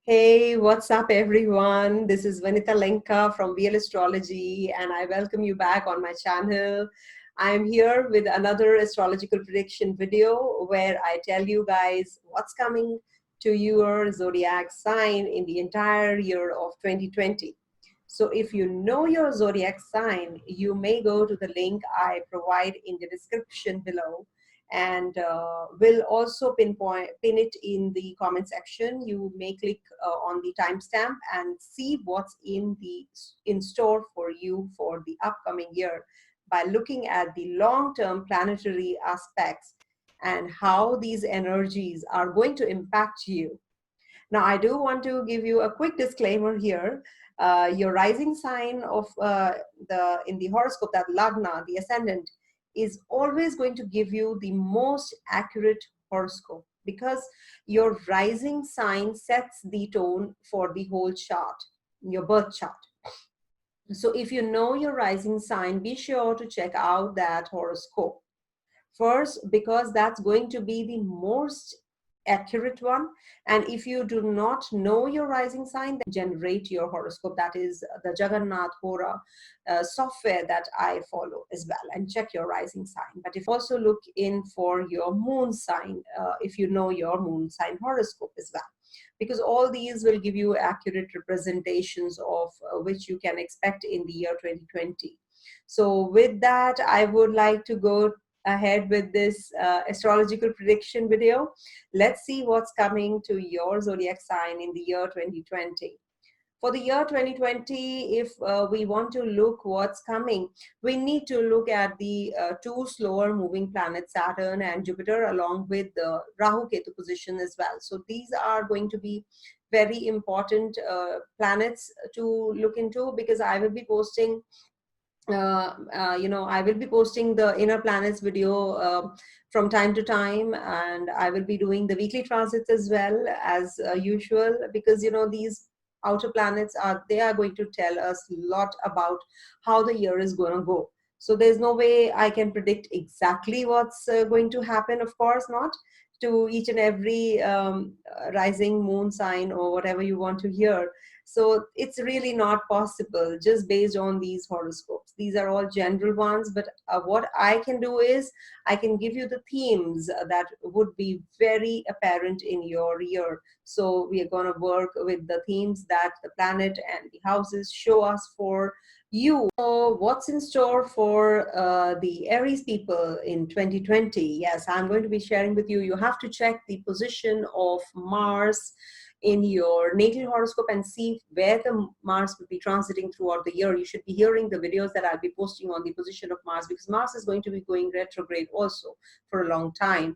Hey, what's up, everyone? This is Vanita Lenka from Real Astrology, and I welcome you back on my channel. I'm here with another astrological prediction video where I tell you guys what's coming to your zodiac sign in the entire year of 2020. So, if you know your zodiac sign, you may go to the link I provide in the description below, and we'll also pin it in the comment section. You may click on the timestamp and see what's in store for you for the upcoming year by looking at the long-term planetary aspects and how these energies are going to impact you. Now, I do want to give you a quick disclaimer here. Your rising sign of the in the horoscope, that lagna, the ascendant, is always going to give you the most accurate horoscope because your rising sign sets the tone for the whole chart, your birth chart. So if you know your rising sign, be sure to check out that horoscope first, because that's going to be the most accurate one. And if you do not know your rising sign, then generate your horoscope. That is the Jagannath Hora software that I follow as well, and check your rising sign. But if also look in for your moon sign, if you know your moon sign horoscope as well, because all these will give you accurate representations of which you can expect in the year 2020. So with that, I would like to go ahead with this astrological prediction video. Let's see what's coming to your zodiac sign in the year 2020. For the year 2020, if we want to look what's coming, we need to look at the two slower moving planets, Saturn and Jupiter, along with the Rahu KETU position as well. So these are going to be very important planets to look into, because I will be posting I will be posting the inner planets video from time to time, and I will be doing the weekly transits as well as usual, because these outer planets are going to tell us a lot about how the year is going to go. So there's no way I can predict exactly what's going to happen, of course not, to each and every rising moon sign or whatever you want to hear. So it's really not possible just based on these horoscopes. These are all general ones, but what I can do is I can give you the themes that would be very apparent in your year. So we are going to work with the themes that the planet and the houses show us for you. So what's in store for the Aries people in 2020? Yes, I'm going to be sharing with you. You have to check the position of Mars in your natal horoscope and see where the Mars will be transiting throughout the year. You should be hearing the videos that I'll be posting on the position of Mars, because Mars is going to be going retrograde also for a long time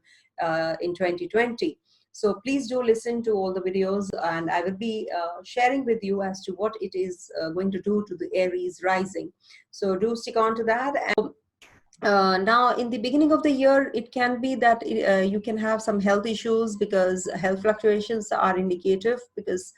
in 2020. So please do listen to all the videos, and I will be sharing with you as to what it is going to do to the Aries rising. So do stick on to that. And now in the beginning of the year, it can be that you can have some health issues, because health fluctuations are indicative, because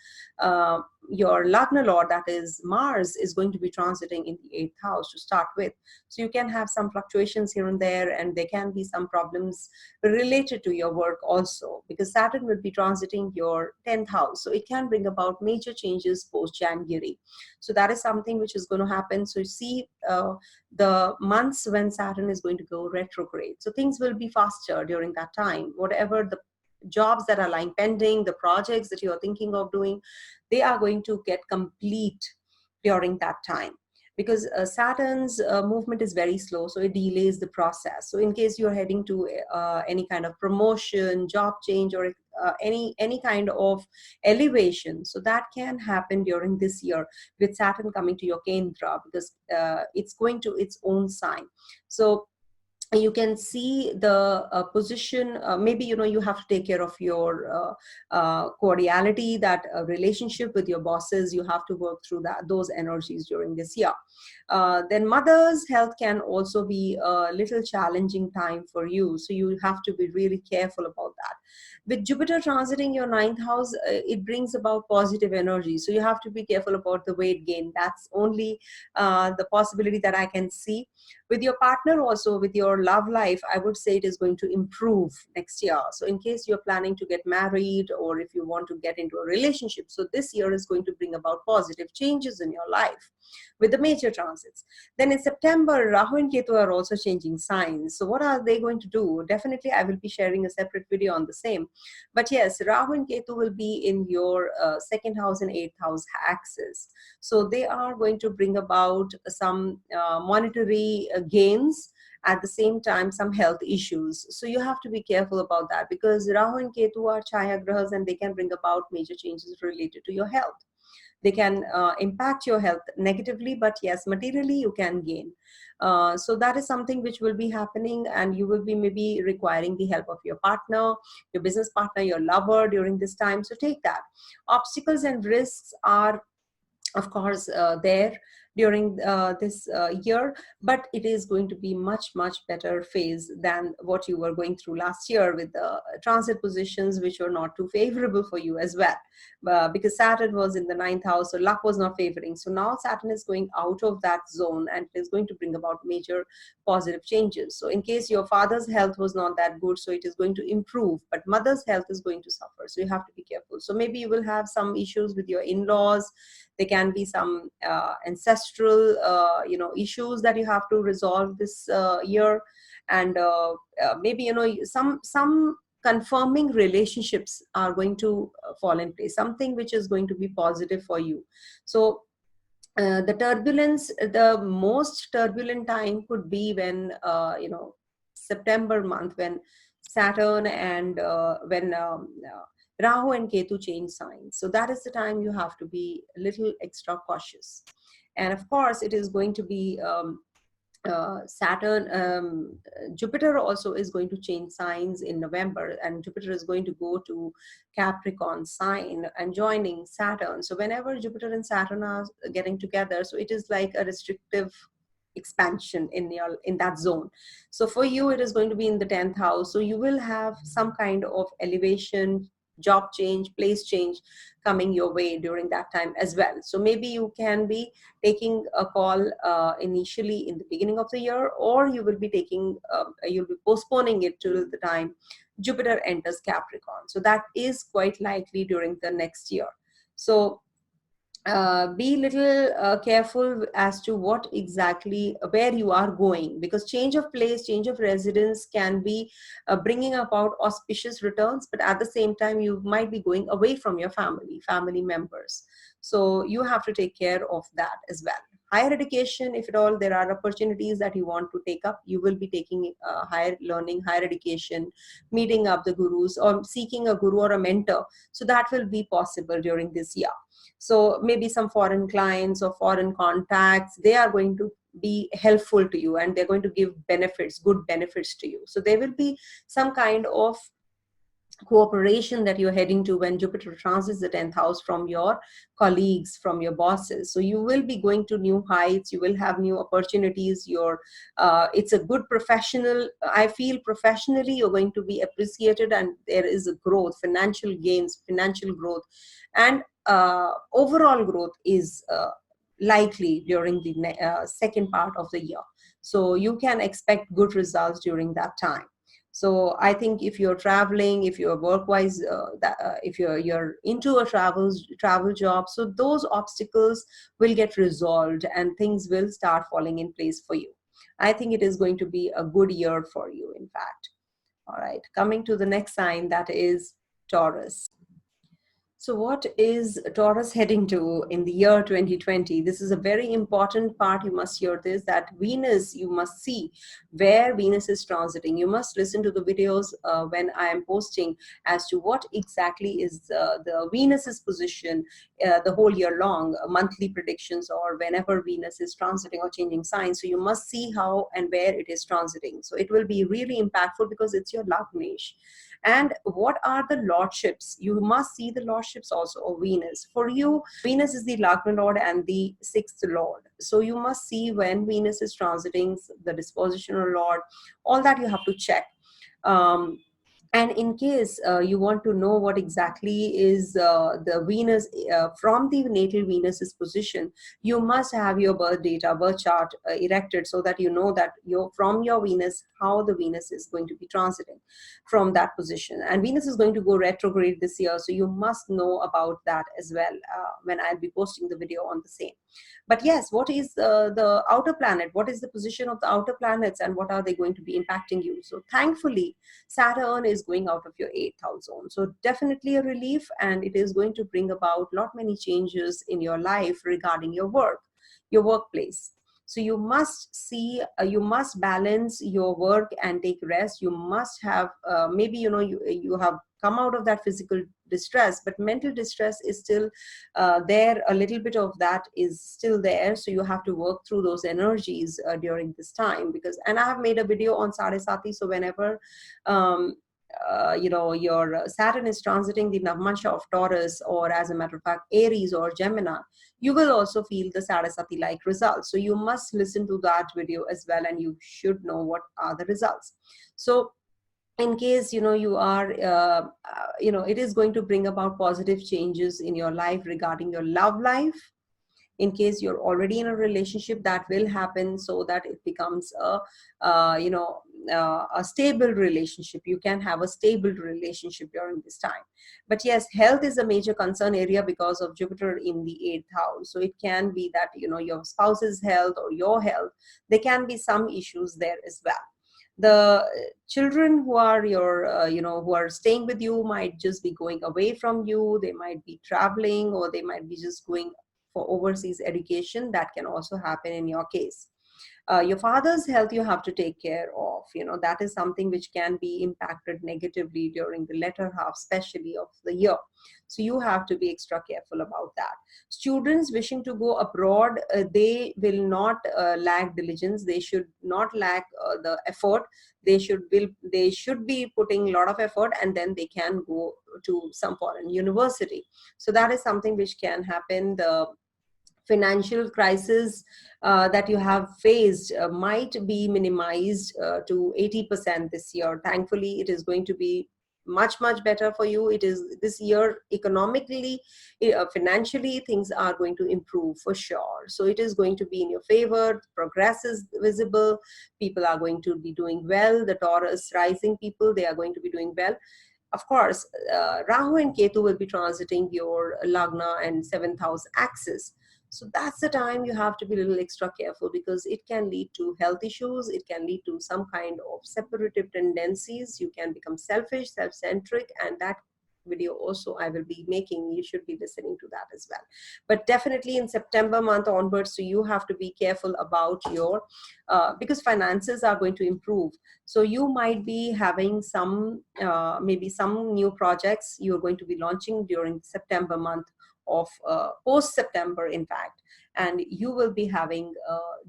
your Lagna Lord, that is Mars, is going to be transiting in the 8th house to start with. So you can have some fluctuations here and there, and there can be some problems related to your work also, because Saturn will be transiting your 10th house. So it can bring about major changes post January. So that is something which is going to happen. So you see the months when Saturn is going to go retrograde. So things will be faster during that time. Whatever the jobs that are lying pending, the projects that you are thinking of doing, they are going to get complete during that time, because Saturn's movement is very slow, so it delays the process. So in case you're heading to any kind of promotion, job change, or any kind of elevation, so that can happen during this year with Saturn coming to your Kendra, because it's going to its own sign. So you can see the position. Maybe you have to take care of your cordiality, that relationship with your bosses. You have to work through those energies during this year. Then mother's health can also be a little challenging time for you, so you have to be really careful about that. With Jupiter transiting your ninth house, it brings about positive energy. So you have to be careful about the weight gain. That's only the possibility that I can see. With your partner also, with your love life, I would say it is going to improve next year. So in case you're planning to get married, or if you want to get into a relationship, so this year is going to bring about positive changes in your life with the major transits. Then in September, Rahu and Ketu are also changing signs. So what are they going to do? Definitely, I will be sharing a separate video on the same. But yes, Rahu and Ketu will be in your second house and eighth house axis. So they are going to bring about some monetary gains, at the same time some health issues. So you have to be careful about that, because Rahu and Ketu are Chaya grahas, and they can bring about major changes related to your health. They can impact your health negatively, but yes, materially you can gain. So that is something which will be happening, and you will be maybe requiring the help of your partner, your business partner, your lover during this time. So take that. Obstacles and risks are, of course, there during this year, but it is going to be much better phase than what you were going through last year with the transit positions, which were not too favorable for you as well, because Saturn was in the ninth house, so luck was not favoring. So now Saturn is going out of that zone, and it is going to bring about major positive changes. So in case your father's health was not that good, so it is going to improve, but mother's health is going to suffer. So you have to be careful. So maybe you will have some issues with your in-laws. There can be some ancestral issues that you have to resolve this year. And maybe some confirming relationships are going to fall in place, something which is going to be positive for you. So the turbulence, the most turbulent time could be when September month, when Saturn and when Rahu and Ketu change signs. So that is the time you have to be a little extra cautious. And of course, it is going to be Saturn, Jupiter also is going to change signs in November, and Jupiter is going to go to Capricorn sign and joining Saturn. So whenever Jupiter and Saturn are getting together, so it is like a restrictive expansion in that zone. So for you, it is going to be in the 10th house. So you will have some kind of elevation, job change, place change coming your way during that time as well. So maybe you can be taking a call initially in the beginning of the year, or you will be taking, you'll be postponing it till the time Jupiter enters Capricorn. So that is quite likely during the next year. So be little careful as to what exactly where you are going, because change of place, change of residence can be bringing about auspicious returns, but at the same time you might be going away from your family members. So you have to take care of that as well. Higher education, if at all there are opportunities that you want to take up, you will be taking higher learning, higher education, meeting up the gurus, or seeking a guru or a mentor. So that will be possible during this year. So maybe some foreign clients or foreign contacts, they are going to be helpful to you, and they're going to give benefits, good benefits to you. So there will be some kind of cooperation that you're heading to when Jupiter transits the 10th house from your colleagues, from your bosses. So you will be going to new heights, you will have new opportunities. It's a good professional, I feel professionally you're going to be appreciated, and there is a growth, financial gains, financial growth, and overall growth is likely during the second part of the year. So you can expect good results during that time. So I think if you're traveling, if you're work-wise, if you're into a travel job, so those obstacles will get resolved and things will start falling in place for you. I think it is going to be a good year for you, in fact. All right, coming to the next sign, that is Taurus. So what is Taurus heading to in the year 2020? This is a very important part. You must hear this, that Venus, you must see where Venus is transiting. You must listen to the videos when I am posting as to what exactly is the Venus's position the whole year long, monthly predictions, or whenever Venus is transiting or changing signs. So you must see how and where it is transiting. So it will be really impactful because it's your Lagnesh. And what are the lordships? You must see the lordships also of Venus. For you, Venus is the Lagna lord and the sixth lord. So you must see when Venus is transiting, the dispositional lord, all that you have to check. And in case you want to know what exactly is the Venus from the natal Venus's position, you must have your birth data, birth chart erected, so that you know that from your Venus, how the Venus is going to be transiting from that position. And Venus is going to go retrograde this year, so you must know about that as well when I'll be posting the video on the same. But yes, what is the outer planet? What is the position of the outer planets, and what are they going to be impacting you? So thankfully, Saturn is going out of your 8th house zone. So definitely a relief, and it is going to bring about lot many changes in your life regarding your work, your workplace. So you must see, you must balance your work and take rest. You must have, maybe, you have come out of that physical distress, but mental distress is still there. A little bit of that is still there. So you have to work through those energies during this time, because, and I have made a video on Sarasati. So whenever, um, your Saturn is transiting the Navmansha of Taurus, or as a matter of fact, Aries or Gemini, you will also feel the Sarasati like results. So you must listen to that video as well, and you should know what are the results. So in case you are it is going to bring about positive changes in your life regarding your love life. In case you're already in a relationship, that will happen, so that it becomes a stable relationship. You can have a stable relationship during this time. But yes, health is a major concern area because of Jupiter in the 8th house. So it can be that your spouse's health or your health, there can be some issues there as well. The children who are your who are staying with you might just be going away from you. They might be traveling, or they might be just going for overseas education. That can also happen in your case. Your father's health you have to take care of. That is something which can be impacted negatively during the latter half, especially of the year. So you have to be extra careful about that. Students wishing to go abroad, they will not lack diligence. They should not lack the effort. They should be putting a lot of effort, and then they can go to some foreign university. So that is something which can happen. The financial crisis that you have faced might be minimized to 80% this year. Thankfully, it is going to be much better for you. It is this year economically, financially, things are going to improve for sure. So it is going to be in your favor. Progress is visible. People are going to be doing well. The Taurus rising people, they are going to be doing well. Of course, Rahu and Ketu will be transiting your Lagna and 7th house axis. So that's the time you have to be a little extra careful, because it can lead to health issues. It can lead to some kind of separative tendencies. You can become selfish, self-centric, and that video also I will be making. You should be listening to that as well. But definitely in September month onwards, so you have to be careful about your, because finances are going to improve. So you might be having some, maybe some new projects you're going to be launching during September month of post-September, in fact. And you will be having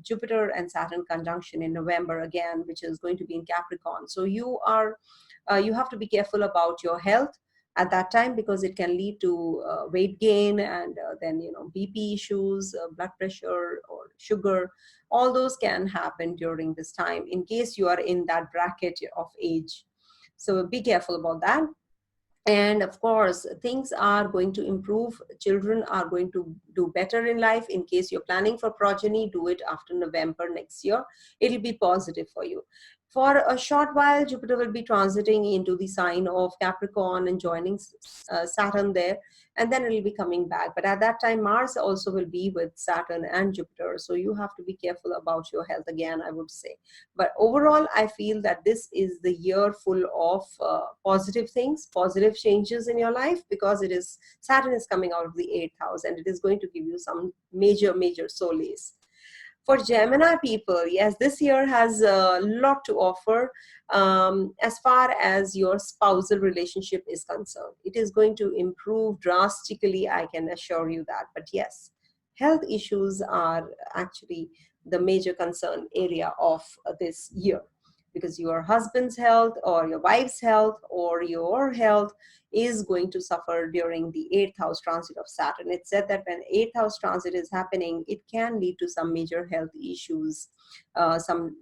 Jupiter and Saturn conjunction in November again, which is going to be in Capricorn. So you have to be careful about your health at that time, because it can lead to weight gain, and then BP issues, blood pressure or sugar. All those can happen during this time, in case you are in that bracket of age. So be careful about that. And of course, things are going to improve. Children are going to do better in life. In case you're planning for progeny, do it after November next year. It'll be positive for you. For a short while, Jupiter will be transiting into the sign of Capricorn and joining Saturn there, and then it'll be coming back. But at that time, Mars also will be with Saturn and Jupiter. So you have to be careful about your health again, I would say. But overall, I feel that this is the year full of positive things, positive changes in your life, because Saturn is coming out of the 8th house, and it is going to give you some major solace. For Gemini people, yes, this year has a lot to offer as far as your spousal relationship is concerned. It is going to improve drastically, I can assure you that. But yes, health issues are actually the major concern area of this year, because your husband's health or your wife's health or your health is going to suffer during the 8th house transit of Saturn. It's said that when 8th house transit is happening, it can lead to some major health issues, some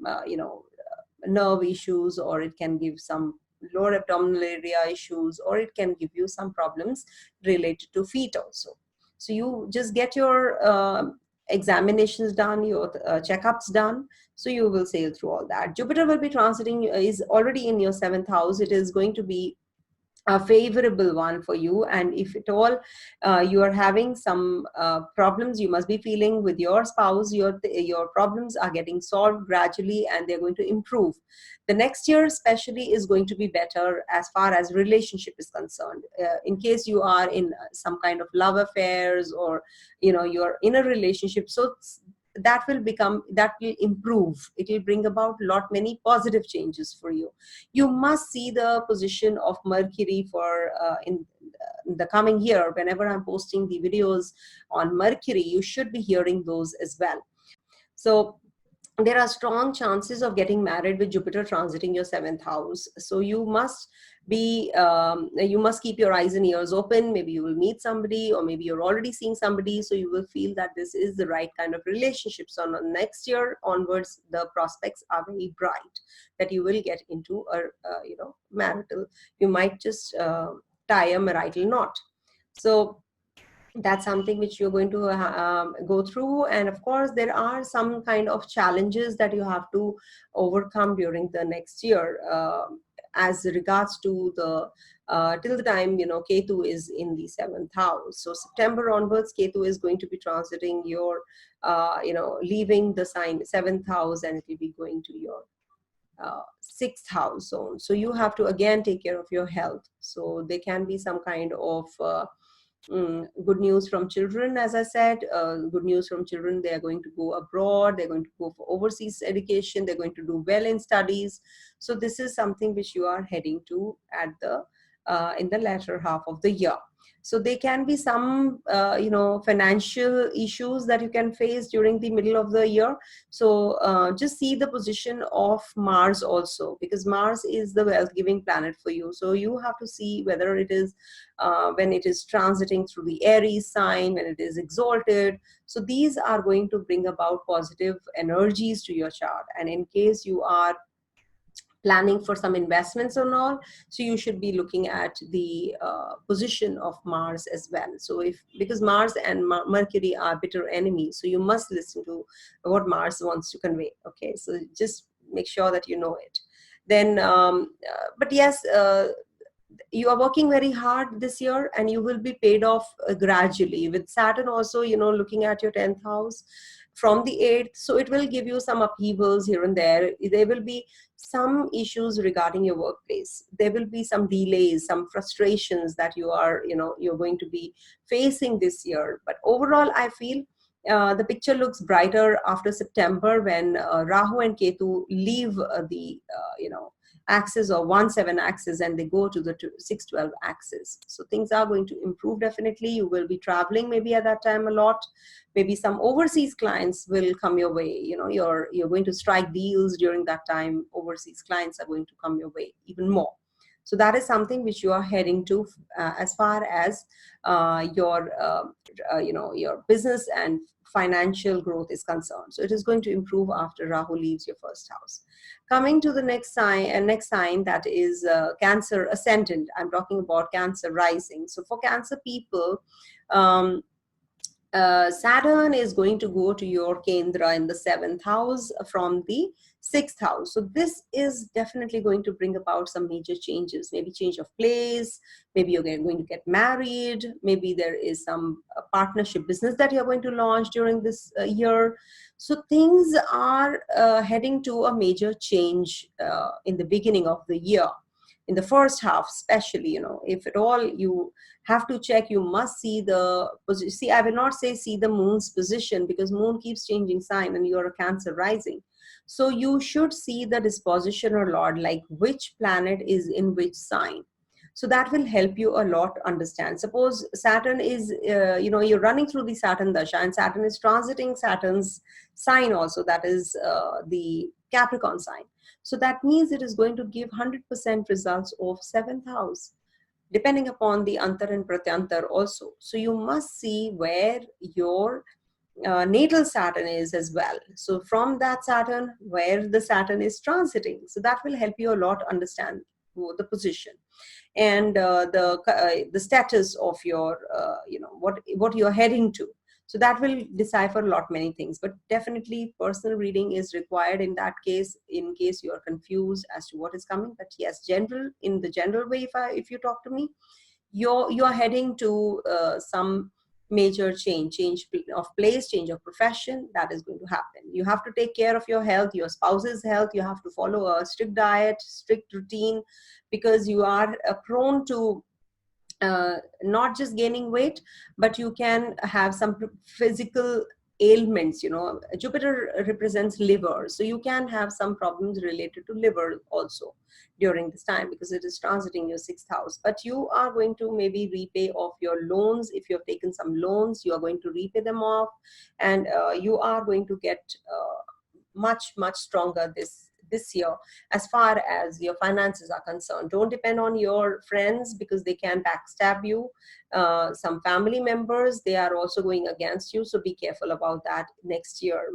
nerve issues, or it can give some lower abdominal area issues, or it can give you some problems related to feet also. So you just get your examinations done, your checkups done, so you will sail through all that. Jupiter will be transiting, is already in your 7th house. It is going to be a favorable one for you, and if at all you are having some problems you must be feeling with your spouse, your problems are getting solved gradually and they're going to improve. The next year especially is going to be better as far as relationship is concerned. In case you are in some kind of love affairs, or you're in a relationship, so that will improve. It will bring about lot many positive changes for you. You must see the position of Mercury for in the coming year. Whenever I'm posting the videos on Mercury, you should be hearing those as well. So there are strong chances of getting married with Jupiter transiting your 7th house. So you must keep your eyes and ears open. Maybe you will meet somebody, or maybe you're already seeing somebody. So you will feel that this is the right kind of relationship. So next year onwards, the prospects are very bright that you will get into a marital. You might just tie a marital knot. So that's something which you're going to go through. And of course there are some kind of challenges that you have to overcome during the next year, as regards to the till the time Ketu is in the 7th house. So September onwards, Ketu is going to be transiting your leaving the sign 7th house, and it will be going to your 6th house zone. So you have to again take care of your health. So there can be some kind of good news from children. As I said, good news from children. They are going to go abroad, they're going to go for overseas education, they're going to do well in studies. So this is something which you are heading to at the in the latter half of the year. So there can be some financial issues that you can face during the middle of the year. So just see the position of Mars also, because Mars is the wealth giving planet for you. So you have to see whether it is when it is transiting through the Aries sign, when it is exalted. So these are going to bring about positive energies to your chart. And in case you are planning for some investments or all, so you should be looking at the position of Mars as well. So because Mars and Mercury are bitter enemies, so you must listen to what Mars wants to convey. Okay, so just make sure that you know it. Then but yes, you are working very hard this year and you will be paid off gradually. With Saturn also looking at your 10th house from the 8th, so it will give you some upheavals here and there. There will be some issues regarding your workplace. There will be some delays, some frustrations that you're going to be facing this year. But overall, I feel the picture looks brighter after September, when Rahu and Ketu leave the axis or 1-7 axis and they go to the 6-12 axis. So things are going to improve definitely. You will be traveling maybe at that time a lot. Maybe some overseas clients will come your way. You're going to strike deals during that time. Overseas clients are going to come your way even more. So that is something which you are heading to as far as your business and financial growth is concerned. So it is going to improve after Rahu leaves your first house. Coming to the next sign, that is Cancer ascendant. I'm talking about Cancer rising. So for Cancer people, Saturn is going to go to your Kendra in the 7th house from the 6th house. So this is definitely going to bring about some major changes, maybe change of place, maybe you're going to get married, maybe there is some partnership business that you're going to launch during this year. So things are heading to a major change in the beginning of the year. In the first half, especially, if at all you have to check, you must see the position. See, I will not say see the moon's position, because moon keeps changing sign and you're a Cancer rising. So you should see the disposition or lord, like which planet is in which sign. So that will help you a lot understand. Suppose Saturn is, you're running through the Saturn Dasha and Saturn is transiting Saturn's sign also, that is the Capricorn sign. So that means it is going to give 100% results of 7th house, depending upon the Antar and Pratyantar also. So you must see where your natal Saturn is as well. So from that Saturn, where the Saturn is transiting. So that will help you a lot understand the position, and the status of your what you're heading to. So that will decipher a lot many things, but definitely personal reading is required in that case, in case you are confused as to what is coming. But yes, general, in the general way, if you talk to me, you're heading to some major change of place, change of profession, that is going to happen. You have to take care of your health, your spouse's health. You have to follow a strict diet, strict routine, because you are prone to not just gaining weight, but you can have some physical ailments. Jupiter represents liver, so you can have some problems related to liver also during this time, because it is transiting your sixth house. But you are going to maybe repay off your loans. If you have taken some loans, you are going to repay them off, and you are going to get much stronger this year as far as your finances are concerned. Don't depend on your friends, because they can backstab you. Some family members, they are also going against you, so be careful about that next year,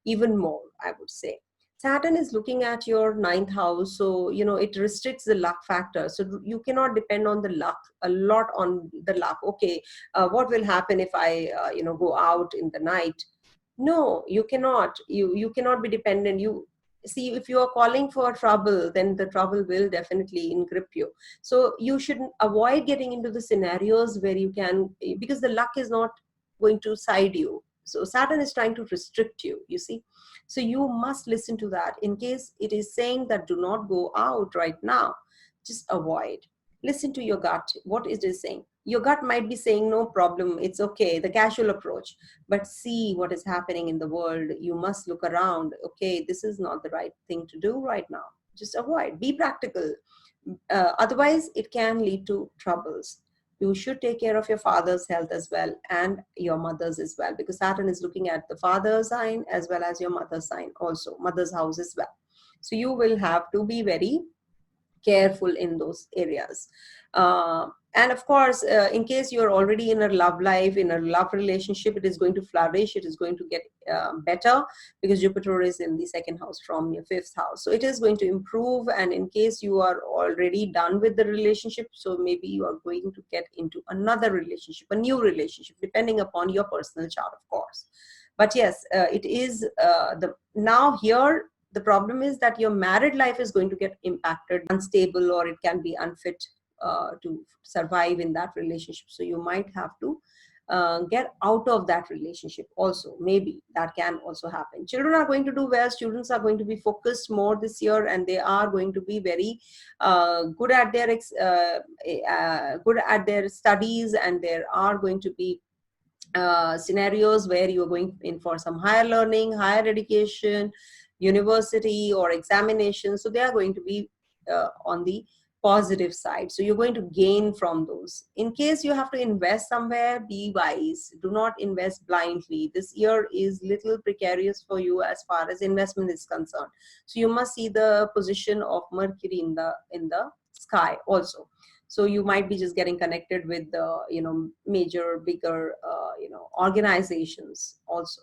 even more, I would say. Saturn is looking at your ninth house, so it restricts the luck factor. So you cannot depend on the luck, a lot on the luck. Okay, what will happen if I go out in the night? No, you cannot. You cannot be dependent. You see, if you are calling for trouble, then the trouble will definitely grip you. So you should avoid getting into the scenarios where you can, because the luck is not going to side you. So Saturn is trying to restrict you, you see. So you must listen to that. In case it is saying that do not go out right now, just avoid. Listen to your gut. What is it saying? Your gut might be saying no problem, it's okay, the casual approach. But see what is happening in the world. You must look around. Okay, this is not the right thing to do right now. Just avoid. Be practical. Otherwise, it can lead to troubles. You should take care of your father's health as well, and your mother's as well, because Saturn is looking at the father's sign as well as your mother's sign, also mother's house as well. So you will have to be very careful in those areas. And of course, in case you're already in a love life, in a love relationship, it is going to flourish. It is going to get better, because Jupiter is in the second house from your fifth house. So it is going to improve. And in case you are already done with the relationship, so maybe you are going to get into another relationship, a new relationship, depending upon your personal chart, of course. But yes, it is now here. The problem is that your married life is going to get impacted, unstable, or it can be unfit to survive in that relationship. So you might have to get out of that relationship also. Maybe that can also happen. Children are going to do well. Students are going to be focused more this year, and they are going to be very good at their studies, and there are going to be scenarios where you are going in for some higher learning, higher education, university, or examination. So they are going to be on the positive side. So you're going to gain from those. In case you have to invest somewhere, be wise. Do not invest blindly. This year is little precarious for you as far as investment is concerned. So you must see the position of Mercury in the sky also. So you might be just getting connected with the major, bigger organizations also.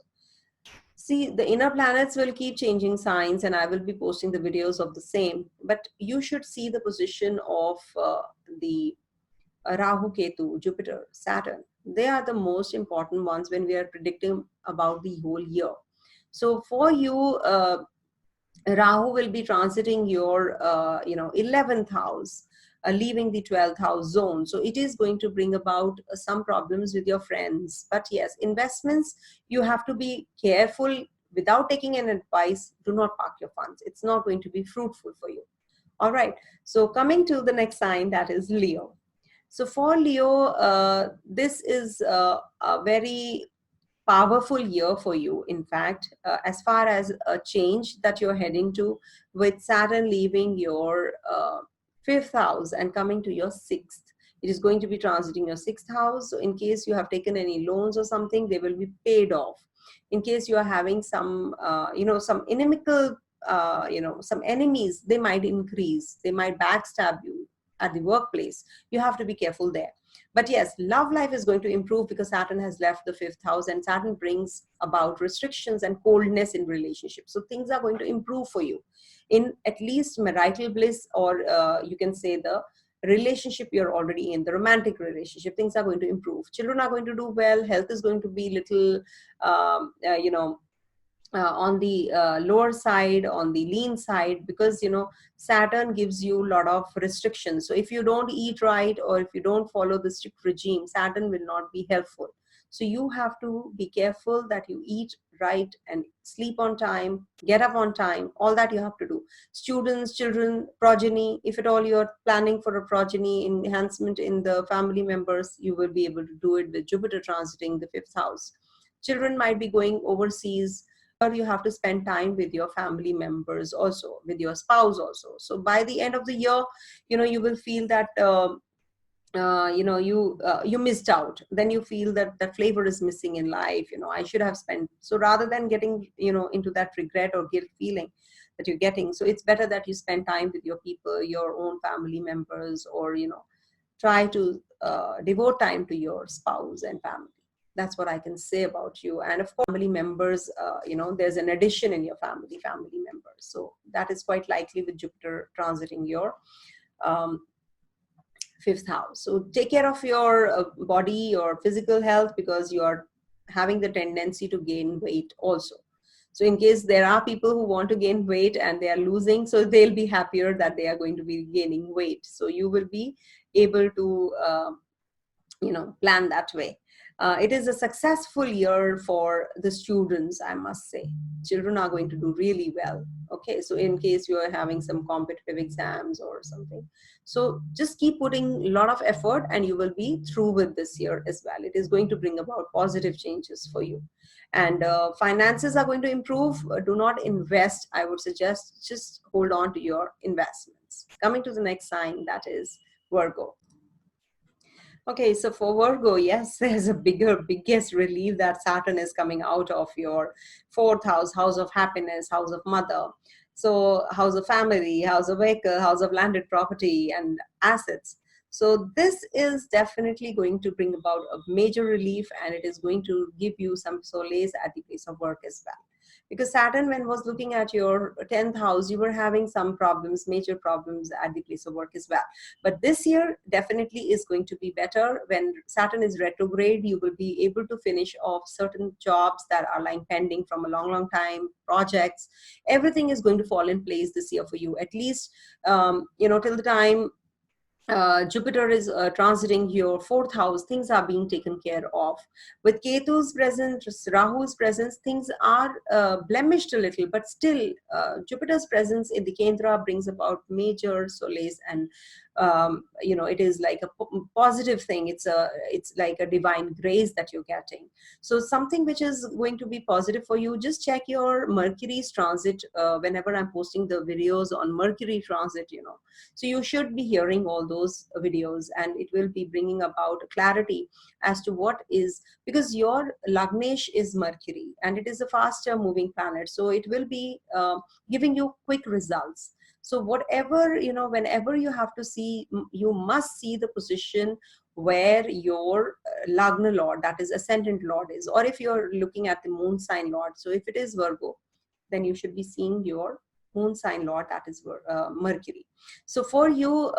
See, the inner planets will keep changing signs, and I will be posting the videos of the same. But you should see the position of the Rahu, Ketu, Jupiter, Saturn. They are the most important ones when we are predicting about the whole year. So for you, Rahu will be transiting your 11th house, leaving the 12th house zone. So it is going to bring about some problems with your friends. But yes, investments, you have to be careful. Without taking an advice, do not park your funds. It's not going to be fruitful for you. All right. So coming to the next sign, that is Leo. So for Leo, this is a very powerful year for you. In fact, as far as a change that you're heading to, with Saturn leaving your fifth house and coming to your sixth. It is going to be transiting your sixth house. So in case you have taken any loans or something, they will be paid off. In case you are having some, some inimical, some enemies, they might increase. They might backstab you at the workplace. You have to be careful there. But yes, love life is going to improve because Saturn has left the fifth house, and Saturn brings about restrictions and coldness in relationships. So things are going to improve for you in at least marital bliss, or you can say the relationship you're already in, the romantic relationship. Things are going to improve. Children are going to do well. Health is going to be little, on the lower side, on the lean side, because Saturn gives you a lot of restrictions. So if you don't eat right, or if you don't follow the strict regime, Saturn will not be helpful. So you have to be careful that you eat right and sleep on time, get up on time, all that you have to do. Students, children, progeny, if at all you're planning for a progeny enhancement in the family members, you will be able to do it with Jupiter transiting the fifth house. Children might be going overseas, or you have to spend time with your family members also, with your spouse also. So by the end of the year, you will feel that you missed out. Then you feel that that flavor is missing in life. I should have spent. So rather than getting into that regret or guilt feeling that you're getting, so it's better that you spend time with your people, your own family members, or try to devote time to your spouse and family. That's what I can say about you. And of course, family members, there's an addition in your family members. So that is quite likely with Jupiter transiting your um, fifth house. So take care of your body, your physical health, because you are having the tendency to gain weight also. So in case there are people who want to gain weight and they are losing, so they'll be happier that they are going to be gaining weight. So you will be able to plan that way. It is a successful year for the students, I must say. Children are going to do really well. Okay, so in case you are having some competitive exams or something, so just keep putting a lot of effort and you will be through with this year as well. It is going to bring about positive changes for you. And finances are going to improve. Do not invest. I would suggest just hold on to your investments. Coming to the next sign, that is Virgo. Okay, so for Virgo, yes, there's a biggest relief that Saturn is coming out of your fourth house, house of happiness, house of mother. So, house of family, house of vehicle, house of landed property and assets. So, this is definitely going to bring about a major relief, and it is going to give you some solace at the place of work as well. Because Saturn, when was looking at your 10th house, you were having some problems, major problems at the place of work as well. But this year definitely is going to be better. When Saturn is retrograde, you will be able to finish off certain jobs that are lying pending from a long time, projects. Everything is going to fall in place this year for you, at least till the time Jupiter is transiting your fourth house. Things are being taken care of. With Ketu's presence, Rahu's presence, things are blemished a little, but still Jupiter's presence in the Kendra brings about major solace, and it is like a positive thing. It's like a divine grace that you're getting. So something which is going to be positive for you, just check your Mercury's transit whenever I'm posting the videos on Mercury transit, so you should be hearing all those videos, and it will be bringing about clarity as to what is, because your Lagnesh is Mercury and it is a faster moving planet. So it will be giving you quick results. So whatever, whenever you have to see, you must see the position where your Lagna Lord, that is ascendant Lord is, or if you're looking at the moon sign Lord. So if it is Virgo, then you should be seeing your moon sign Lord, that is Mercury. So for you,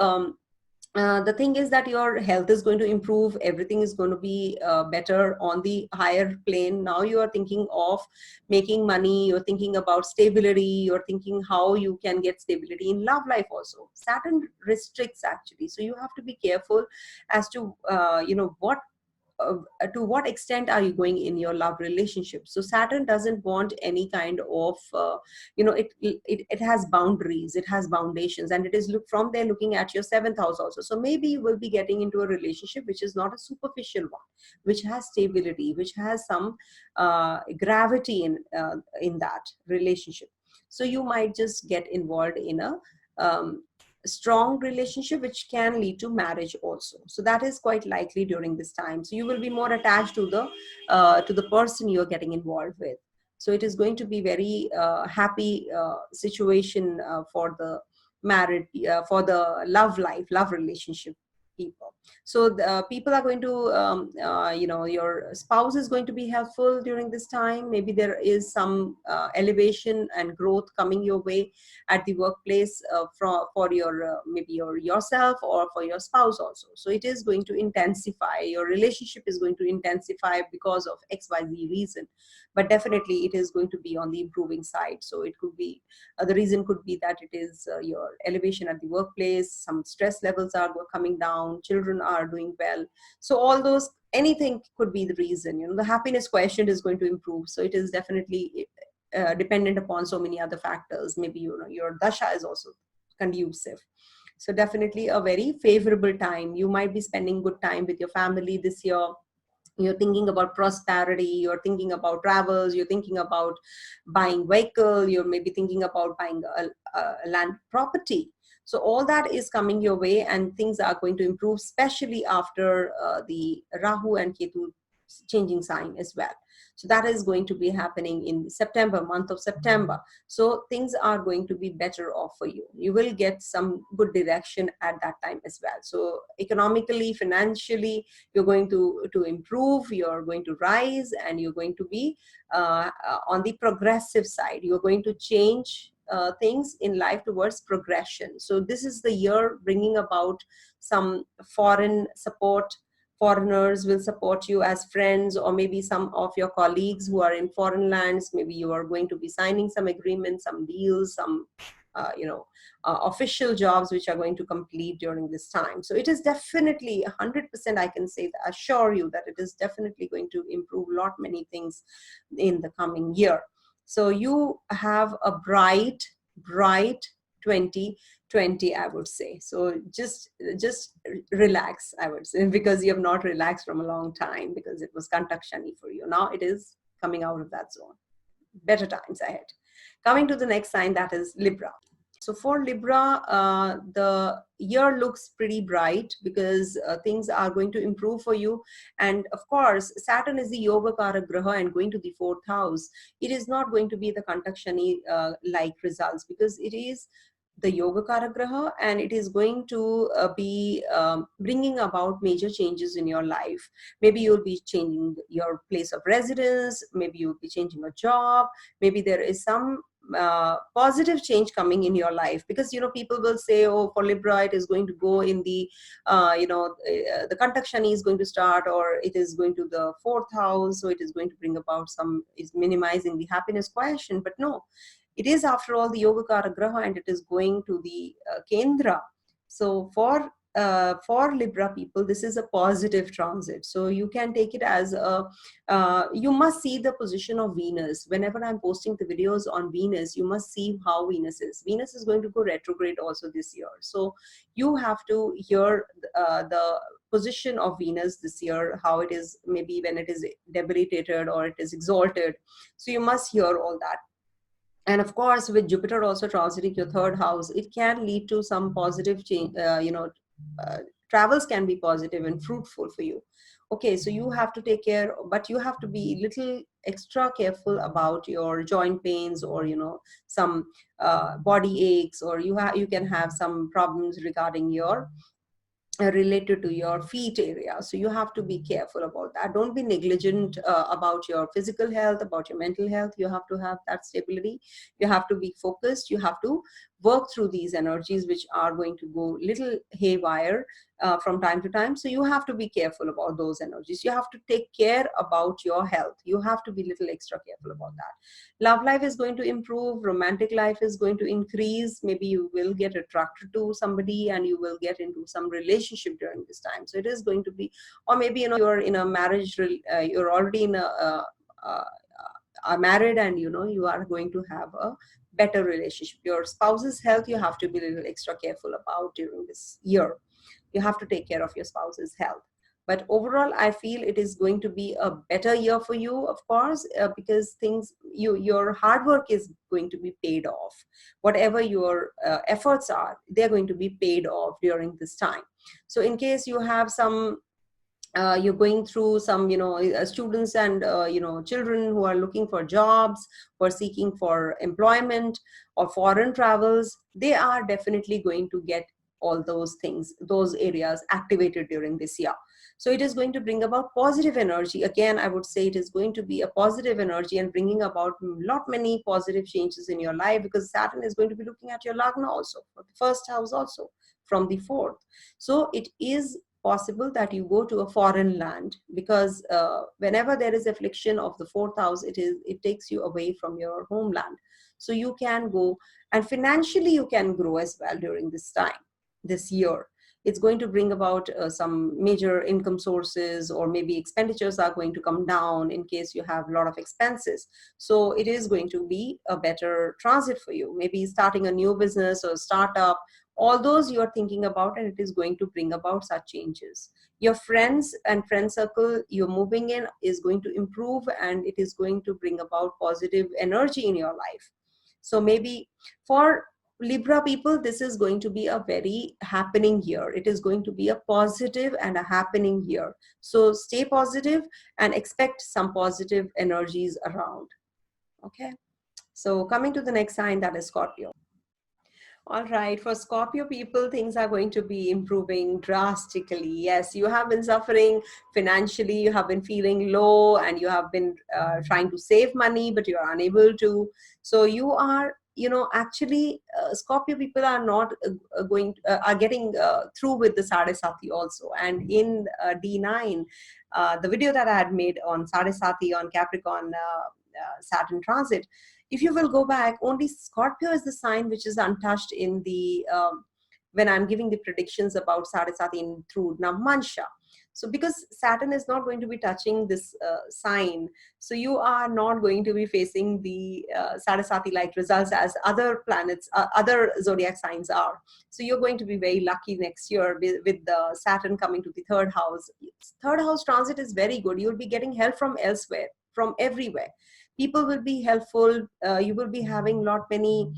the thing is that your health is going to improve. Everything is going to be better on the higher plane. Now you are thinking of making money. You're thinking about stability. You're thinking how you can get stability in love life also. Saturn restricts actually. So you have to be careful as to, what uh, to what extent are you going in your love relationship. So Saturn doesn't want any kind of it has boundaries, it has foundations, and it is from there looking at your seventh house also. So maybe you will be getting into a relationship which is not a superficial one, which has stability, which has some gravity in that relationship. So you might just get involved in a strong relationship which can lead to marriage also. So that is quite likely during this time. So you will be more attached to the person you are getting involved with. So it is going to be very happy situation for the married, for the love life, love relationship. people. So people are going to, your spouse is going to be helpful during this time. Maybe there is some elevation and growth coming your way at the workplace, for your maybe yourself or for your spouse also. So it is going to intensify, your relationship is going to intensify because of XYZ reason, but definitely it is going to be on the improving side. So it could be, the reason could be that it is your elevation at the workplace, some stress levels are coming down, children are doing well. So all those, anything could be the reason. The happiness quotient is going to improve. So it is definitely dependent upon so many other factors. Maybe your dasha is also conducive. So definitely a very favorable time. You might be spending good time with your family this year. You're thinking about prosperity, you're thinking about travels, you're thinking about buying vehicle, you're maybe thinking about buying a land property. So all that is coming your way, and things are going to improve, especially after the Rahu and Ketu changing sign as well. So that is going to be happening in September, month of September. So things are going to be better off for you. You will get some good direction at that time as well. So economically, financially, you're going to improve, you're going to rise, and you're going to be on the progressive side. You're going to change things in life towards progression. So this is the year bringing about some foreign support. Foreigners will support you as friends, or maybe some of your colleagues who are in foreign lands. Maybe you are going to be signing some agreements, some deals, some official jobs which are going to complete during this time. So it is definitely 100%, I can say, assure you that it is definitely going to improve a lot many things in the coming year. So you have a bright 2020, I would say. So just relax, I would say, because you have not relaxed from a long time, because it was Kantak Shani for you. Now it is coming out of that zone. Better times ahead. Coming to the next sign, that is Libra. So for Libra, the year looks pretty bright, because things are going to improve for you. And of course, Saturn is the Yoga Karak Graha and going to the 4th house. It is not going to be the Kantak Shani like results, because it is the Yoga Karak Graha, and it is going to be bringing about major changes in your life. Maybe you'll be changing your place of residence, maybe you'll be changing a job, maybe there is some positive change coming in your life, because people will say, oh, for Libra it is going to go in the the Kantak Shani is going to start, or it is going to the 4th house, so it is going to bring about is minimizing the happiness quotient. But no, it is after all the Yoga Karak Graha, and it is going to the Kendra. So for Libra people, this is a positive transit. So you can take it as you must see the position of Venus. Whenever I'm posting the videos on Venus, you must see how Venus is. Venus is going to go retrograde also this year. So you have to hear the position of Venus this year, how it is, maybe when it is debilitated or it is exalted. So you must hear all that. And of course, with Jupiter also transiting your 3rd house, it can lead to some positive change. Travels can be positive and fruitful for you. Okay, so you have to take care, but you have to be little extra careful about your joint pains, or some body aches, or you can have some problems regarding your related to your feet area. So you have to be careful about that. Don't be negligent about your physical health, about your mental health. You have to have that stability. You have to be focused. You have to work through these energies which are going to go little haywire from time to time. So you have to be careful about those energies. You have to take care about your health. You have to be little extra careful about that. Love life is going to improve. Romantic life is going to increase. Maybe you will get attracted to somebody, and you will get into some relationship during this time. So it is going to be, or maybe you're in a marriage, you're already in are married, and you are going to have a better relationship. Your spouse's health, you have to be a little extra careful about during this year. You have to take care of your spouse's health. But overall, I feel it is going to be a better year for you, of course, because your hard work is going to be paid off. Whatever your efforts are, they're going to be paid off during this time. So in case you have some you're going through some students and children who are looking for jobs, who are seeking for employment or foreign travels, they are definitely going to get all those things, those areas activated during this year. So it is going to bring about positive energy. Again, I would say it is going to be a positive energy and bringing about lot many positive changes in your life, because Saturn is going to be looking at your Lagna also, for the first house also, from the fourth. So it is possible that you go to a foreign land, because whenever there is affliction of the fourth house, it takes you away from your homeland. So you can go, and financially you can grow as well during this time, this year. It's going to bring about some major income sources, or maybe expenditures are going to come down in case you have a lot of expenses. So it is going to be a better transit for you, maybe starting a new business or startup, all those you are thinking about, and it is going to bring about such changes. Your friends and friend circle you're moving in is going to improve, and it is going to bring about positive energy in your life. So maybe for Libra people, this is going to be a very happening year. It is going to be a positive and a happening year. So stay positive and expect some positive energies around. Okay. So coming to the next sign, that is Scorpio. All right, for Scorpio people, things are going to be improving drastically. Yes, you have been suffering financially, you have been feeling low, and you have been trying to save money, but you are unable to. So you are, actually, Scorpio people are not are getting through with the Sadesati also. And in D9, the video that I had made on Sadesati on Capricorn Saturn transit, if you will go back, only Scorpio is the sign which is untouched in the when I'm giving the predictions about Sadesati through Navmansha. So because Saturn is not going to be touching this sign, so you are not going to be facing the Sadesati-like results as other planets, other zodiac signs are. So you're going to be very lucky next year with the Saturn coming to the third house. Third house transit is very good. You'll be getting help from elsewhere, from everywhere. People will be helpful. You will be having many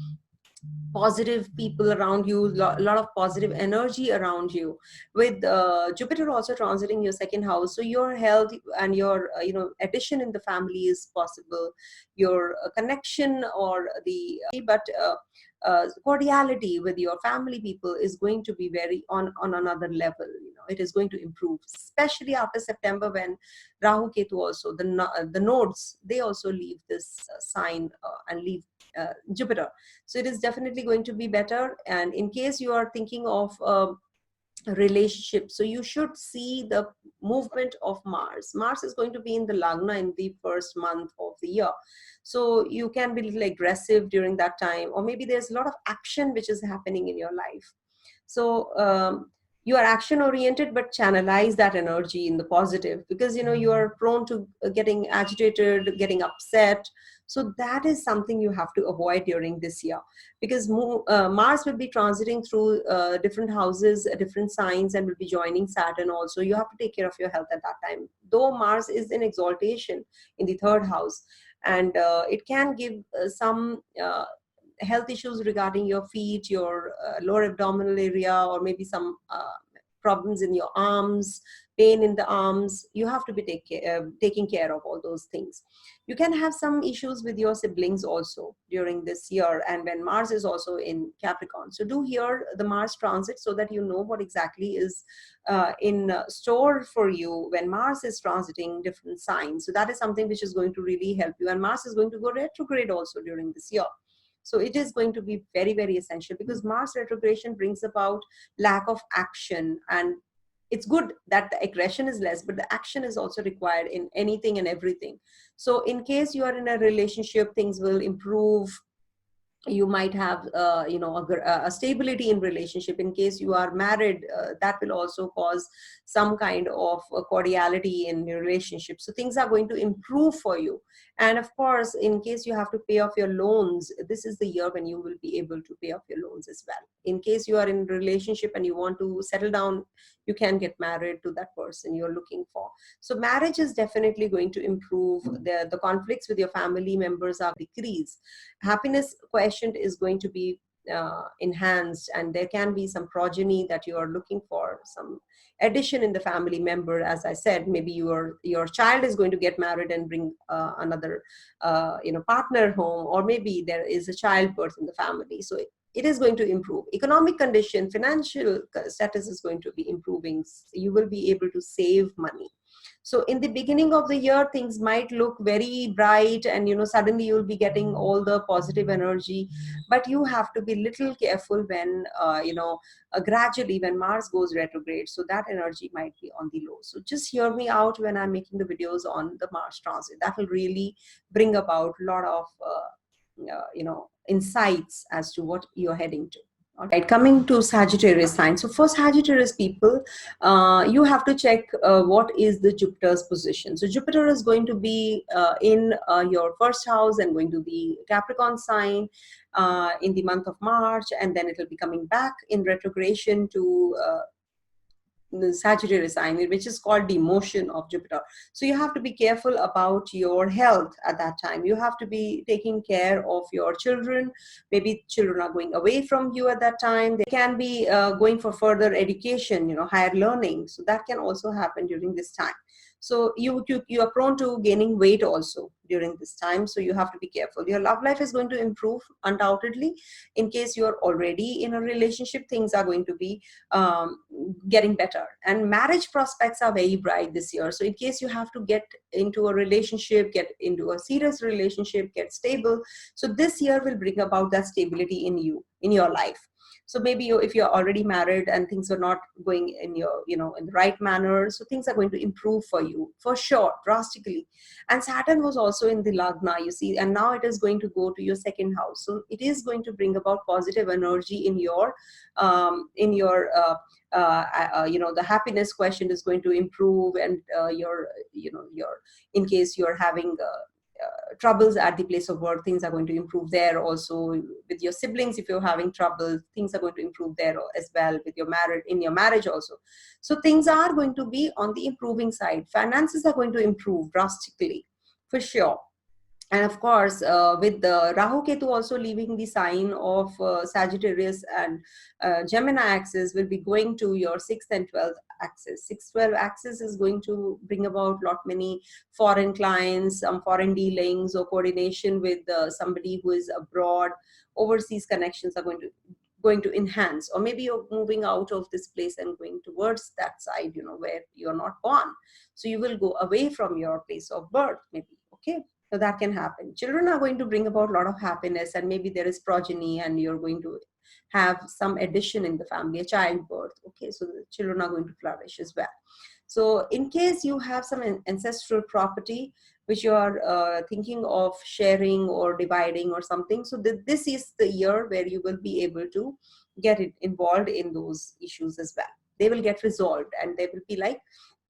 positive people around you, lot of positive energy around you, with Jupiter also transiting your second house. So your health and your addition in the family is possible. Your connection, or the cordiality with your family people is going to be very on another level. It is going to improve, especially after September, when Rahu Ketu also, the nodes, they also leave this sign and leave Jupiter. So it is definitely going to be better. And in case you are thinking of a relationship, so you should see the movement of Mars. Mars is going to be in the Lagna in the first month of the year. So you can be a little aggressive during that time, or maybe there's a lot of action which is happening in your life. So you are action oriented, but channelize that energy in the positive, because you are prone to getting agitated, getting upset. So that is something you have to avoid during this year, because Mars will be transiting through different houses, different signs, and will be joining Saturn also. You have to take care of your health at that time. Though Mars is in exaltation in the third house, and it can give some health issues regarding your feet, your lower abdominal area, or maybe some problems in your arms, pain in the arms. You have to be taking care of all those things. You can have some issues with your siblings also during this year, and when Mars is also in Capricorn. So do hear the Mars transit, so that you know what exactly is in store for you when Mars is transiting different signs. So that is something which is going to really help you. And Mars is going to go retrograde also during this year. So it is going to be very, very essential, because Mars retrogression brings about lack of action. And it's good that the aggression is less, but the action is also required in anything and everything. So in case you are in a relationship, things will improve. You might have a stability in relationship. In case you are married, that will also cause some kind of cordiality in your relationship. So things are going to improve for you. And of course, in case you have to pay off your loans, this is the year when you will be able to pay off your loans as well. In case you are in a relationship and you want to settle down, you can get married to that person you're looking for. So marriage is definitely going to improve. The conflicts with your family members are decreased. Happiness quotient is going to be enhanced, and there can be some progeny that you are looking for, some addition in the family member. As I said, maybe your child is going to get married and bring another partner home, or maybe there is a childbirth in the family. So it is going to improve. Economic condition, financial status is going to be improving. You will be able to save money. So in the beginning of the year, things might look very bright, and suddenly you'll be getting all the positive energy. But you have to be little careful when gradually when Mars goes retrograde, so that energy might be on the low. So just hear me out when I'm making the videos on the Mars transit. That will really bring about a lot of insights as to what you're heading to. All right, coming to Sagittarius sign. So for Sagittarius people, you have to check what is the Jupiter's position. So Jupiter is going to be in your first house and going to be Capricorn sign in the month of March, and then it will be coming back in retrogression to the Sagittarius sign, which is called the motion of Jupiter. So you have to be careful about your health at that time. You have to be taking care of your children. Maybe children are going away from you at that time. They can be going for further education, higher learning. So that can also happen during this time. So you are prone to gaining weight also during this time. So you have to be careful. Your love life is going to improve undoubtedly. In case you are already in a relationship, things are going to be getting better. And marriage prospects are very bright this year. So in case you have to get into a relationship, get into a serious relationship, get stable. So this year will bring about that stability in you, in your life. So maybe if you're already married and things are not going in your, in the right manner, so things are going to improve for you for sure, drastically. And Saturn was also in the Lagna, you see, and now it is going to go to your second house. So it is going to bring about positive energy in your, the happiness question is going to improve, and your, in case you're having troubles at the place of work, things are going to improve there also. With your siblings, if you're having trouble, things are going to improve there as well. With your marriage, in your marriage also. So things are going to be on the improving side. Finances are going to improve drastically for sure. And of course, with the Rahu Ketu also leaving the sign of Sagittarius and Gemini axis, will be going to your 6th and 12th axis. 6-12 axis is going to bring about lot many foreign clients, some foreign dealings or coordination with somebody who is abroad. Overseas connections are going to enhance, or maybe you're moving out of this place and going towards that side, where you're not born. So you will go away from your place of birth, maybe. Okay. So that can happen. Children are going to bring about a lot of happiness, and maybe there is progeny and you're going to have some addition in the family, a childbirth. Okay, so the children are going to flourish as well. So in case you have some ancestral property which you are thinking of sharing or dividing or something, so this is the year where you will be able to get it involved in those issues as well. They will get resolved, and they will be like,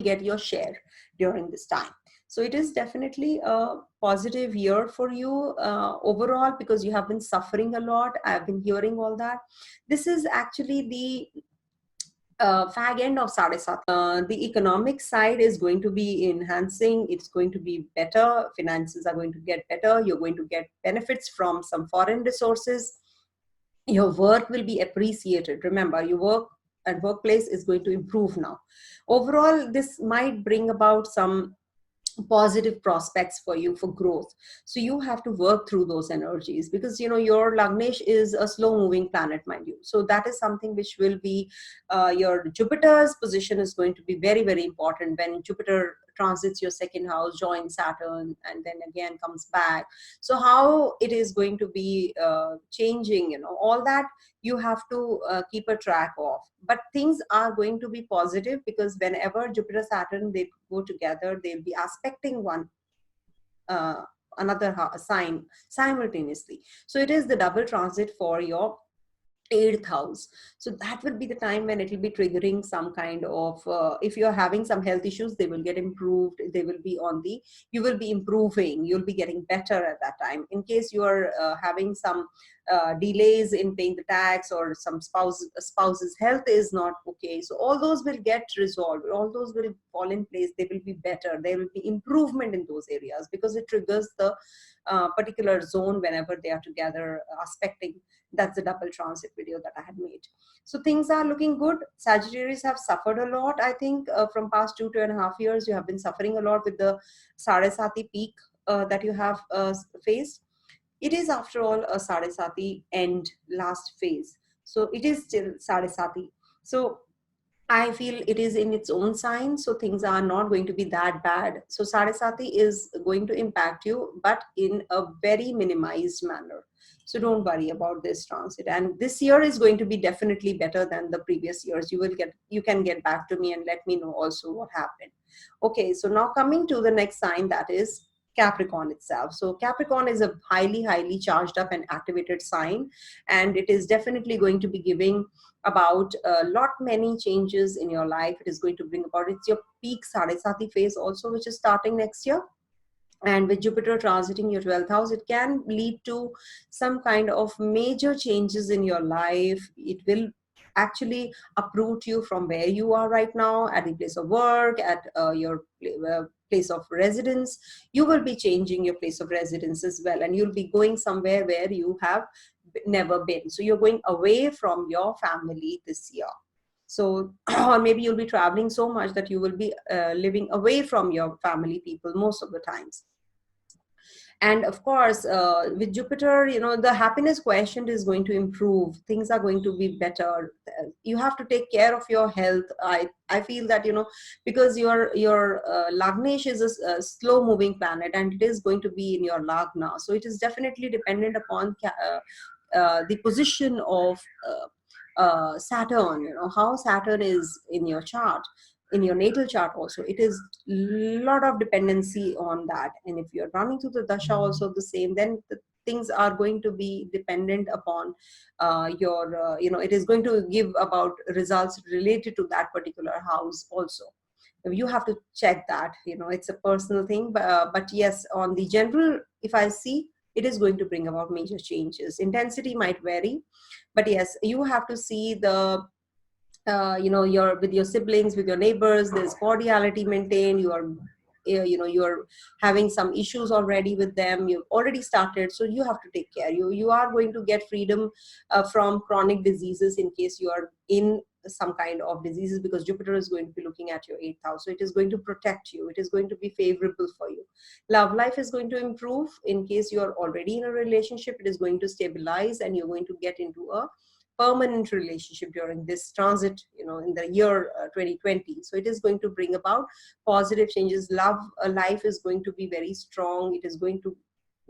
get your share during this time. So it is definitely a positive year for you overall, because you have been suffering a lot. I've been hearing all that. This is actually the fag end of Sade Sat. The economic side is going to be enhancing. It's going to be better. Finances are going to get better. You're going to get benefits from some foreign resources. Your work will be appreciated. Remember, your work and workplace is going to improve now. Overall, this might bring about some positive prospects for you for growth. So you have to work through those energies, because your Lagnesh is a slow moving planet, mind you. So that is something which will be your Jupiter's position is going to be very, very important. When Jupiter transits your second house, joins Saturn, and then again comes back, so how it is going to be changing, all that you have to keep a track of. But things are going to be positive, because whenever Jupiter Saturn, they go together, they'll be aspecting one another sign simultaneously. So it is the double transit for your 8th house. So that will be the time when it will be triggering some kind of if you're having some health issues, they will get improved. They will be on the, you will be improving, you'll be getting better at that time. In case you are having some delays in paying the tax, or some spouse's health is not okay, so all those will get resolved, all those will fall in place. They will be better, there will be improvement in those areas, because it triggers the particular zone whenever they are together aspecting. That's the double transit video that I had made. So things are looking good. Sagittarius have suffered a lot, I think, from past 2.5 years. You have been suffering a lot with the Sarasati peak that you have faced. It is after all a Sadesati end last phase. So it is still Sadesati. So I feel it is in its own sign, so things are not going to be that bad. So Sadesati is going to impact you, but in a very minimized manner. So don't worry about this transit. And this year is going to be definitely better than the previous years. You can get back to me and let me know also what happened. Okay, so now coming to the next sign, that is Capricorn itself. So Capricorn is a highly charged up and activated sign, and it is definitely going to be giving about a lot many changes in your life. It is going to bring about, it's your peak Sadesati phase also, which is starting next year. And with Jupiter transiting your 12th house, it can lead to some kind of major changes in your life. It will actually uproot you from where you are right now, at the place of work, at your place of residence. You will be changing your place of residence as well, and you'll be going somewhere where you have never been. So you're going away from your family this year. So or maybe you'll be traveling so much that you will be living away from your family people most of the times. And of course, with Jupiter, you know, the happiness quotient is going to improve. Things are going to be better. You have to take care of your health. I feel that, you know, because your Lagnesh is a slow moving planet, and it is going to be in your Lagna. So it is definitely dependent upon the position of Saturn, you know, how Saturn is in your chart, in your natal chart also. It is lot of dependency on that. And if you're running through the dasha also the same, then the things are going to be dependent upon you know, it is going to give about results related to that particular house also. You have to check that, you know, it's a personal thing. But yes, on the general, if I see, it is going to bring about major changes. Intensity might vary, but yes, you have to see the you know, your with your siblings, with your neighbors, there's cordiality maintained. You are you know, you're having some issues already with them, you've already started, so you have to take care. You are going to get freedom from chronic diseases in case you are in some kind of diseases, because Jupiter is going to be looking at your 8th house. So it is going to protect you, it is going to be favorable for you. Love life is going to improve. In case you are already in a relationship, it is going to stabilize, and you're going to get into a permanent relationship during this transit, you know, in the year 2020. So it is going to bring about positive changes. Love life is going to be very strong. It is going to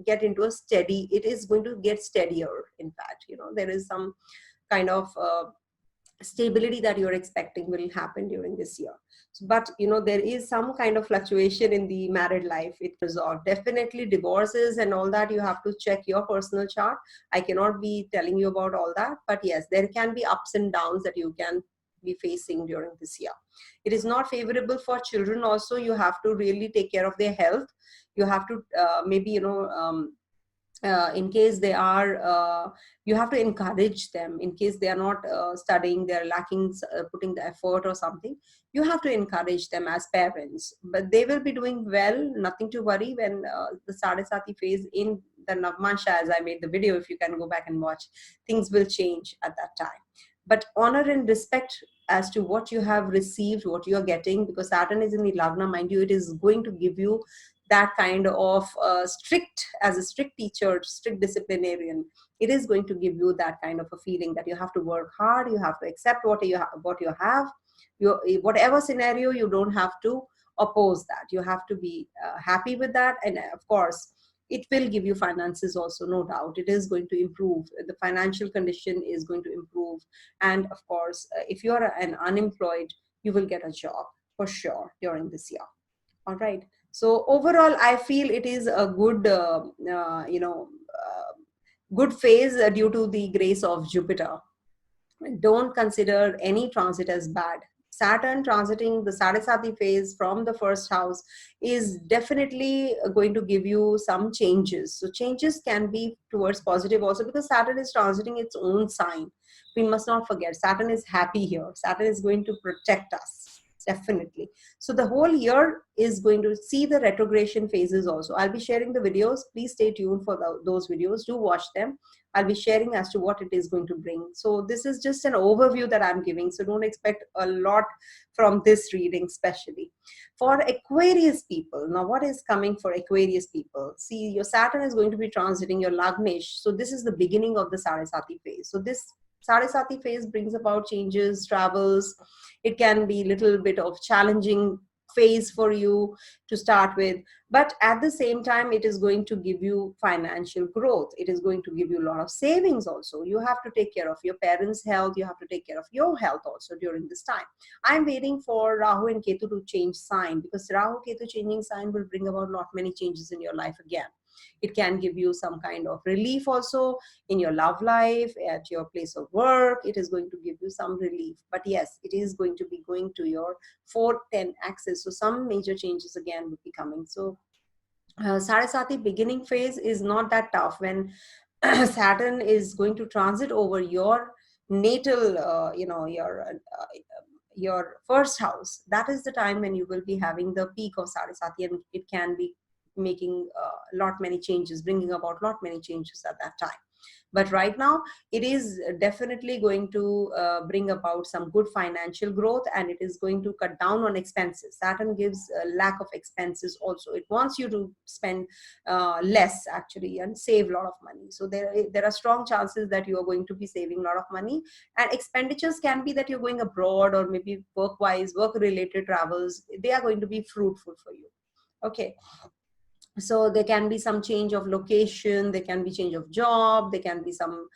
get into a steady, it is going to get steadier. In fact, you know, there is some kind of stability that you're expecting will happen during this year. But you know, there is some kind of fluctuation in the married life. It resolve definitely divorces and all that. You have to check your personal chart. I cannot be telling you about all that, but yes, there can be ups and downs that you can be facing during this year. It is not favorable for children also. You have to really take care of their health. You have to maybe, you know, in case they are you have to encourage them. In case they are not studying, they're lacking putting the effort or something, you have to encourage them as parents. But they will be doing well, nothing to worry. When the Sadesati phase in the Navmansha, as I made the video, if you can go back and watch, things will change at that time. But honor and respect as to what you have received, what you are getting, because Saturn is in the Lagna, mind you, it is going to give you that kind of strict, as a strict teacher, strict disciplinarian, it is going to give you that kind of a feeling that you have to work hard, you have to accept what you have. You, whatever scenario, you don't have to oppose that. You have to be happy with that. And of course, it will give you finances also, no doubt. It is going to improve. The financial condition is going to improve. And of course, if you are an unemployed, you will get a job for sure during this year. All right. So overall, I feel it is a good, you know, good phase due to the grace of Jupiter. Don't consider any transit as bad. Saturn transiting the Sadesati phase from the first house is definitely going to give you some changes. So changes can be towards positive also, because Saturn is transiting its own sign. We must not forget, Saturn is happy here. Saturn is going to protect us. definitely. So the whole year is going to see the retrogression phases also. I'll be sharing the videos. Please stay tuned for those videos. Do watch them. I'll be sharing as to what it is going to bring. So this is just an overview that I'm giving. So don't expect a lot from this reading, especially for Aquarius people. Now, what is coming for Aquarius people? See, your Saturn is going to be transiting your Lagnesh. So this is the beginning of the Sarasati phase. So this Sarasati phase brings about changes, travels. It can be a little bit of challenging phase for you to start with, but at the same time it is going to give you financial growth. It is going to give you a lot of savings also. You have to take care of your parents' health. You have to take care of your health also during this time. I'm waiting for Rahu and Ketu to change sign, because Rahu Ketu changing sign will bring about not many changes in your life again. It can give you some kind of relief also in your love life, at your place of work. It is going to give you some relief. But yes, it is going to be going to your 4-10 axis. So some major changes again will be coming. So Sarasati beginning phase is not that tough. When Saturn is going to transit over your natal, your first house, that is the time when you will be having the peak of Sarasati, and it can be making a lot many changes, bringing about lot many changes at that time. But right now, it is definitely going to bring about some good financial growth, and it is going to cut down on expenses. Saturn gives a lack of expenses also. It wants you to spend less actually and save a lot of money. So there are strong chances that you are going to be saving a lot of money. And expenditures can be that you're going abroad, or maybe work-wise, work-related travels. They are going to be fruitful for you. Okay. So there can be some change of location, there can be change of job, there can be some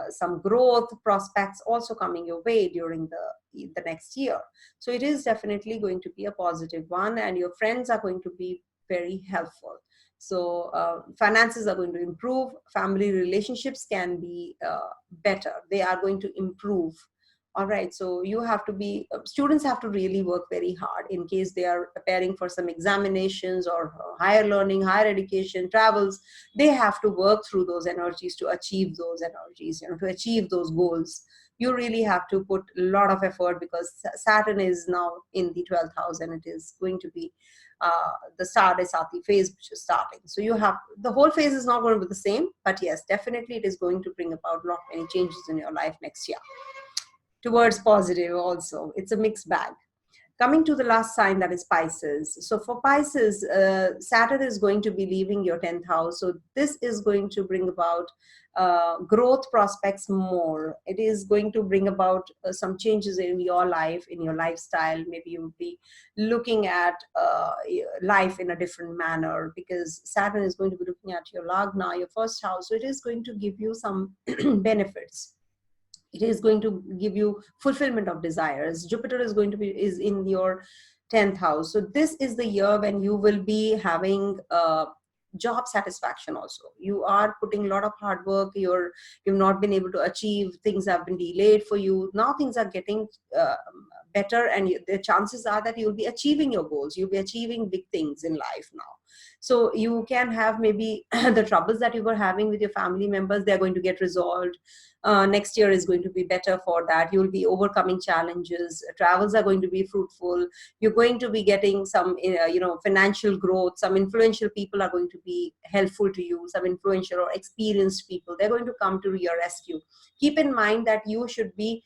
some growth prospects also coming your way during the next year. So it is definitely going to be a positive one, and your friends are going to be very helpful. So finances are going to improve. Family relationships can be better. They are going to improve. All right, so you have to be, students have to really work very hard in case they are preparing for some examinations or higher learning, higher education, travels. They have to work through those energies to achieve those energies, to achieve those goals. You really have to put a lot of effort, because Saturn is now in the 12th house, and it is going to be the Sati phase, which is starting. So you have, the whole phase is not going to be the same, but yes, definitely it is going to bring about a lot many changes in your life next year towards positive also. It's a mixed bag. Coming to the last sign, that is Pisces. So for Pisces, Saturn is going to be leaving your 10th house. So this is going to bring about growth prospects more. It is going to bring about some changes in your life, in your lifestyle. Maybe you'll be looking at life in a different manner, because Saturn is going to be looking at your Lagna, your first house. So it is going to give you some benefits. It is going to give you fulfillment of desires. Jupiter is going to be in your 10th house. So this is the year when you will be having job satisfaction also. You are putting a lot of hard work. You've not been able to achieve. Things have been delayed for you. Now things are getting better, and the chances are that you'll be achieving your goals. You'll be achieving big things in life now. So you can have maybe the troubles that you were having with your family members, they're going to get resolved. Next year is going to be better for that. You'll be overcoming challenges. Travels are going to be fruitful. You're going to be getting some, financial growth. Some influential people are going to be helpful to you. Some influential or experienced people, they're going to come to your rescue. Keep in mind that you should be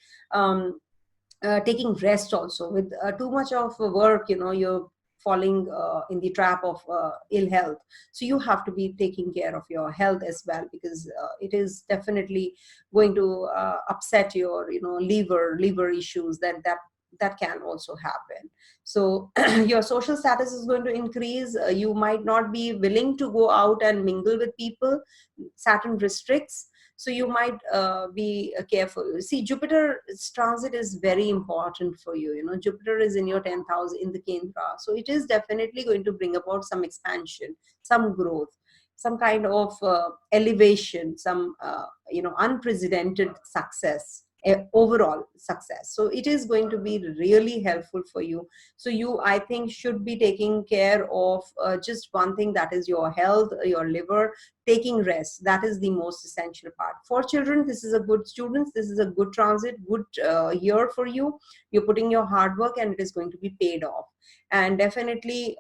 taking rest also. With too much of work, you're falling in the trap of ill health. So you have to be taking care of your health as well, because it is definitely going to upset your liver issues. That can also happen. So your social status is going to increase. You might not be willing to go out and mingle with people. Saturn restricts. So you might be careful. See, Jupiter's transit is very important for you. Jupiter is in your 10th house in the Kendra. So it is definitely going to bring about some expansion, some growth, some kind of elevation, some, unprecedented success. overall success. So it is going to be really helpful for you. So you, I think, should be taking care of just one thing, that is your health, your liver, taking rest. That is the most essential part. For children, this is a good, students, this is a good transit, good year for you. You're putting your hard work and it is going to be paid off. And definitely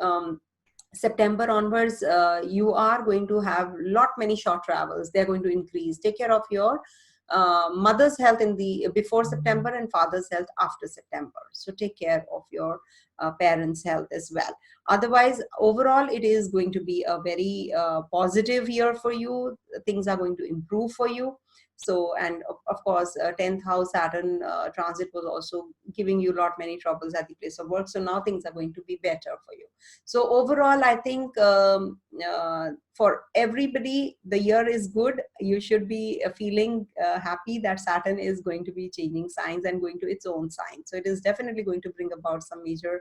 September onwards, you are going to have lot many short travels. They're going to increase. Take care of your mother's health in the before September, and father's health after September. So take care of your parents' health as well. Otherwise, overall, it is going to be a very positive year for you. Things are going to improve for you. So, and of course, 10th house Saturn transit was also giving you lot many troubles at the place of work. So now things are going to be better for you. So overall, I think for everybody, the year is good. You should be feeling happy that Saturn is going to be changing signs and going to its own sign. So it is definitely going to bring about some major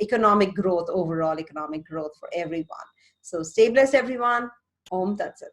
economic growth, overall economic growth for everyone. So stay blessed, everyone. Om Tat Sat.